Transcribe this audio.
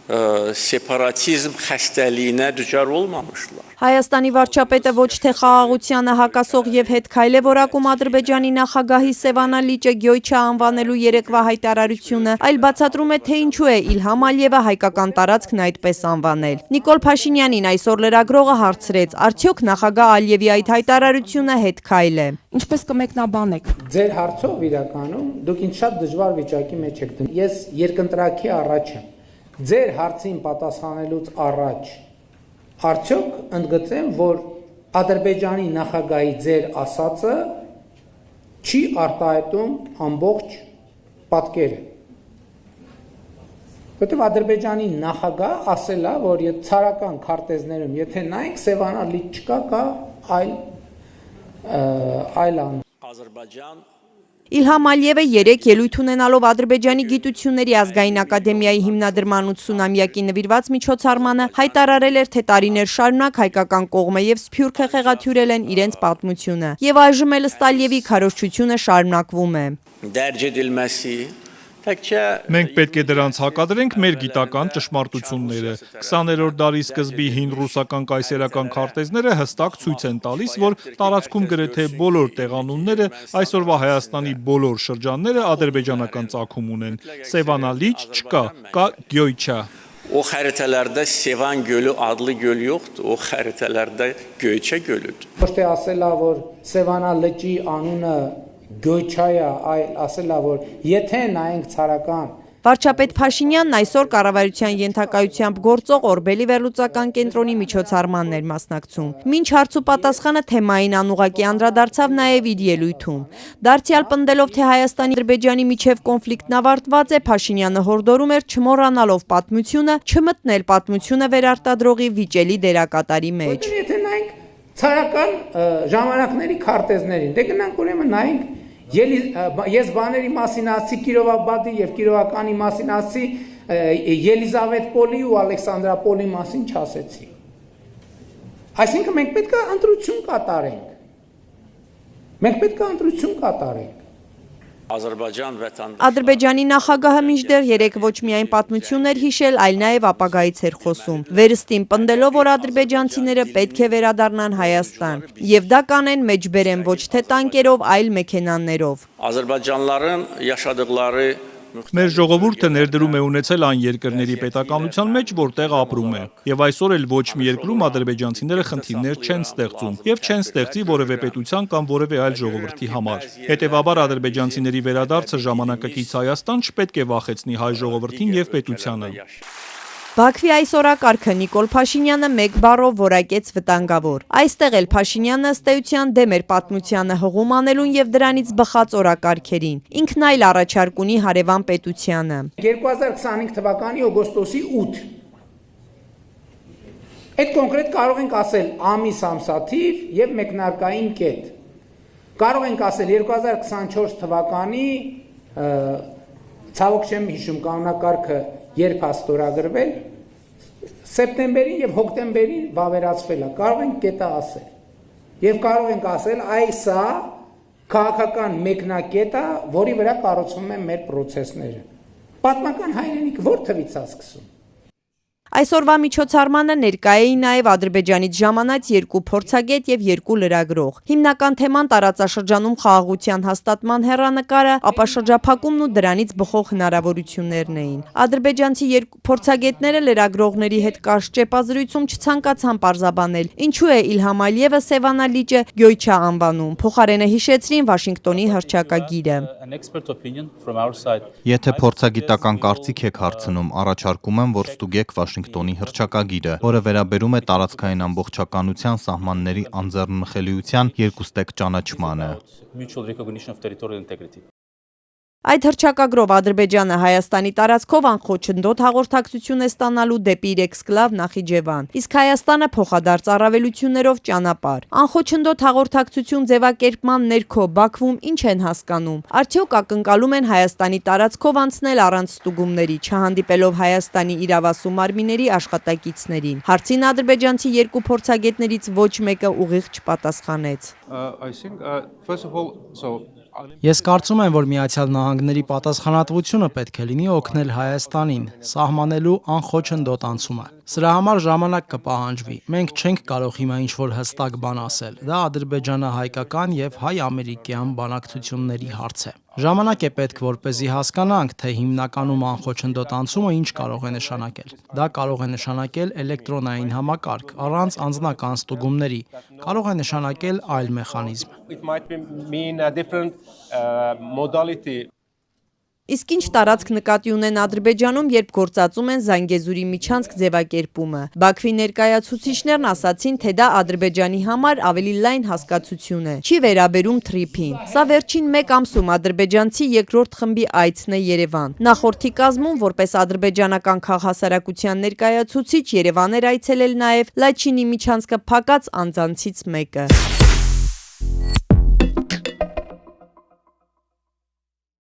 separatizm xəstəliyinə düçar olmamışlar. Հայաստանի վարչապետը ոչ թե խաղաղությանը հակասող եւ հետ քայլ է որակում Ադրբեջանի նախագահի Սևանա Լիճը Գյոյչա անվանելու երեկվա հայտարարությունը, այլ բացատրում է, թե ինչու է Իլհամ Ալիևը հայկական տարածքն այդպես անվանել։ Նիկոլ Փաշինյանին այսօր լրագրողը հարցրեց, արդյոք նախագահ Ալիևի այդ հայտարարությունը հետ քայլ է։ Ինչպես կմեկնաբանեք։ Ձեր հարցով իրականում դուք ինձ շատ դժվար վիճակի մեջ եք դնում։ Ես երկընտրակի առաջ եմ։ Ձեր հարցին պատասխանելուց առաջ արդյոք ընդգծեմ, որ Ադրբեջանի նախագահի ձեր ասածը չի արտահայտում ամբողջ պատկերը։ Որտեղ Ադրբեջանի նախագահ ասել է, որ ցարական քարտեզներում, եթե նայեք, Սևանա Լիճ չկա, կա այլ Ադրբեջան Իլհամ Ալիևը երեկ ելույթ ունենալով Ադրբեջանի գիտությունների ազգային ակադեմիայի հիմնադրման 80-ամյակի նվիրված միջոցառմանը հայտարարել էր, թե տարիներ շարունակ հայկական կողմը եւ Սփյուռքը խեղաթյուրել են իրենց պատմությունը եւ այժմ էլ ըստ Ալիևի քարոզչությունը շարունակվում է։ Դերջ edilməsi Մենք պետք է դրանց հակադրենք մեր գիտական ճշմարտությունները։ 20-րդ դարի սկզբի հին ռուսական կայսերական քարտեզները հստակ ցույց են տալիս, որ տարածքում գրեթե բոլոր տեղանունները այսօրվա Հայաստանի բոլոր շրջանները ադրբեջանական ծագում ունեն։ Սևանա Լիճ չկա, կա Գյոյչա։ O xəritələrdə Sevan gölü adlı göl yoxdur, o xəritələrdə Göyçə gölüdür. Ոչ թե ասելա, որ Սևանա լճի անունը Գյոյչայա, այլ ասելա, որ եթե նայենք ցարական Վարչապետ Փաշինյանն այսօր կառավարության ենթակայությամբ գործող Օրբելի վերլուծական կենտրոնի միջոցառմանն էր մասնակցում։ Մինչ հարց ու պատասխանը թեմային անուղղակի անդրադարձավ նաև իր ելույթում։ Դարձյալ պնդելով, թե Հայաստանի-Ադրբեջանի միջև կոնֆլիկտն ավարտված է, Փաշինյանը հորդորում էր չմոռանալով պատմությունը, չմտնել պատմությունը վերարտադրողի վիճելի դերակատարի մեջ։ Եթե նայենք ցարական ժամանակների քարտեզներին, դե գնանք ուրեմն նայենք Ես բաների մասին ասի Կիրովաբադի եւ Կիրովականի մասին ասի Ելիզավետպոլի ու Ալեքսանդրապոլի մասին չասեցի։ Այսինքն մենք պետք է ընտրություն կատարենք։ Մենք պետք է ընտրություն կատարենք։ Ադրբեջանի նախագահը մինչդեռ երեկ ոչ միայն պատմություն էր հիշել, այլ նաև ապագայից էր խոսում։ Վերստին պնդելով, որ ադրբեջանցիները պետք է վերադառնան Հայաստան, եւ դա կանեն մեջբերեն ոչ թե տանկերով, այլ մեքենաներով։ Ադրբեջանlıların yaşadıkları Մեր ժողովուրդը ներդրում է ունեցել այն երկրների պետականության մեջ, որտեղ ապրում է։ Եվ այսօր էլ ոչ մի երկրում ադրբեջանցիները խնդիրներ չեն ստեղծում եւ չեն ստեղծի որևէ պետության կամ որևէ այլ ժողովրդի համար։ Հետևաբար ադրբեջանցիների վերադարձը ժամանակակից Հայաստան չպետք է վախեցնի հայ ժողովրդին եւ պետությանը։ Բաքվի այս օրակարգը Նիկոլ Փաշինյանը մեկ բառով որակեց վտանգավոր։ Այստեղ էլ Փաշինյանը ըստ էության դեմ էր պատմությանը հղում անելուն եւ դրանից բխած օրակարգերին։ Ինքն այլ առաջարկ ունի հարևան պետությանը։ 2025 թվականի օգոստոսի 8 Այդ կոնկրետ կարող ենք ասել ամիս ամսաթիվ եւ մեկնարկային կետ։ Կարող ենք ասել 2024 թվականի ցավոք չեմ հիշում կանոնակարգը երբ հաստորագրվել, սեպտեմբերին եւ հոկտեմբերին վավերացվել է, կարող ենք կետը ասել։ Եվ կարող ենք ասել, այսա քաղաքական մեկնակետը, որի վրա կառուցվում են մեր process-ները։ Պատմական հայրենիք որ թվից է սկսում։ Այսօրվա միջոցառմանը ներկա էին նաև Ադրբեջանից ժամանած երկու փորձագետ եւ երկու լրագրող։ Հիմնական թեման տարածաշրջանում խաղաղության հաստատման հեռանկարը, ապա շրջափակումն ու դրանից բխող հնարավորություններն էին։ Ադրբեջանցի երկու փորձագետները լրագրողների հետ կարճ ճեպազրույցում չցանկացան պարզաբանել, ինչու է Իլհամ Ալիևը Սևանա Լիճը Գյոյչա անվանում։ Փոխարենը հիշեցրին Վաշինգտոնի հռչակագիրը։ Եթե փորձագիտական կարծիք եք հարցնում, առաջարկում եմ, որ ստուգեք Վաշինգտոնի հռչակագիրը, որը վերաբերում է տարածքային ամբողջականության սահմանների անձեռնմխելիության երկուստեք ճանաչմանը։ Այդ հռչակագրով Ադրբեջանը Հայաստանի տարածքով անխոչնդոտ հաղորդակցություն է ստանալու դեպի իր էքսկլավ Նախիջևան, իսկ Հայաստանը փոխադարձ առավելություններով ճանապարհ։ Անխոչնդոտ հաղորդակցություն ձևակերպման ներքո Բաքվում ինչ են հասկանում։ Արդյոք ակնկալում են Հայաստանի տարածքով անցնել առանց ստուգումների, չհանդիպելով Հայաստանի իրավասու մարմինների աշխատակիցներին։ Հարցին ադրբեջանցի երկու փորձագետներից ոչ մեկը ուղիղ չպատասխանեց։ Ես կարծում եմ, որ Միացյալ Նահանգների պատասխանատվությունը պետք է լինի օգնել Հայաստանին, սահմանելու անխոչնդոտ անցումը։ Սրա համար ժամանակ կպահանջվի։ Մենք չենք կարող հիմա ինչ-որ հստակ բան ասել։ Դա ադրբեջանա-հայկական եւ հայ-ամերիկյան բանակցությունների հարց է։ Ժամանակ է պետք, որպեսզի հասկանանք, թե հիմնականում անխոչնդոտ անցումը ինչ կարող է նշանակել։ Դա կարող է նշանակել էլեկտրոնային համակարգ, առանց անձնական ստուգումների, կարող է նշանակել այլ մեխանիզմ։ Իսկ ինչ տարածք նկատի ունեն Ադրբեջանում, երբ գործածում են Զանգեզուրի միջանցք ձևակերպումը։ Բաքվի ներկայացուցիչներն ասացին, թե դա Ադրբեջանի համար ավելի լայն հասկացություն է, չի վերաբերում թրիփին։ Սա վերջին 1 ամսում ադրբեջանցի երկրորդ խմբի այցն է Երևան։ Նախորդի կազմում, որպես ադրբեջանական քաղաքասարակության ներկայացուցիչ, Երևան էր այցելել նաև Լաչինի միջանցքը փակած անձանցից մեկը։